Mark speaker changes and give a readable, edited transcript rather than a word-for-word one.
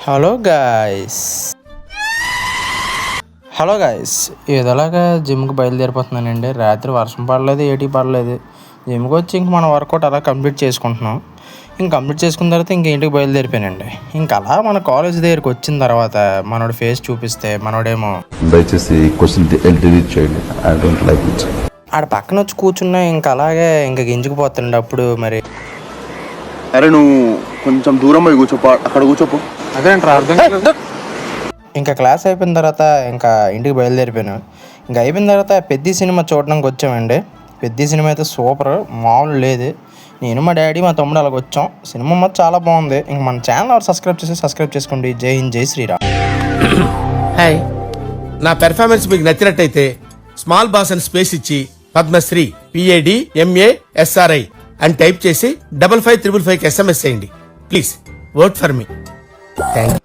Speaker 1: Hello guys ఇదిలాగా జిమ్కి బయలుదేరిపోతున్నానండి. రాత్రి వర్షం పడలేదు, ఏటీ పడలేదు. జిమ్కి వచ్చి ఇంక మన వర్కౌట్ అలా కంప్లీట్ చేసుకుంటున్నాం. ఇంక కంప్లీట్ చేసుకున్న తర్వాత ఇంటికి బయలుదేరిపోయానండి. ఇంక అలా మన కాలేజ్ దగ్గరికి వచ్చిన తర్వాత మనోడి ఫేస్ చూపిస్తే మనోడేమో
Speaker 2: దయచేసి క్వశ్చన్ డిలీట్ చేయండి, ఐ డోంట్ లైక్ ఇట్.
Speaker 1: ఆడ పక్కన వచ్చి కూర్చున్నా ఇంక అలాగే ఇంక గింజుకుపోతుండే. అప్పుడు మరి
Speaker 3: అరే నువ్వు కొంచెం దూరం పోయి కూర్చోపో, అక్కడ కూర్చోపో.
Speaker 1: ఇంకా క్లాస్ అయిపోయిన తర్వాత ఇంకా ఇంటికి బయలుదేరిపోయాను. ఇంకా అయిపోయిన తర్వాత పెద్ద సినిమా చూడడానికి వచ్చామండి. పెద్ద సినిమా అయితే సూపర్, మామూలు లేదు. నేను మా డాడీ మా తమ్ముడు అలాగ వచ్చాం. సినిమా మాత్రం చాలా బాగుంది. ఇంక మన ఛానల్ సబ్స్క్రైబ్ చేసుకోండి. జై హింద్, జై శ్రీరామ్.
Speaker 4: హాయ్, నా పెర్ఫార్మెన్స్ మీకు నచ్చినట్టయితే స్మాల్ బాస్ అని స్పేస్ ఇచ్చి పద్మశ్రీ PADMASRI అని టైప్ చేసి 5555 SMS చేయండి. Please vote for me. Thank you.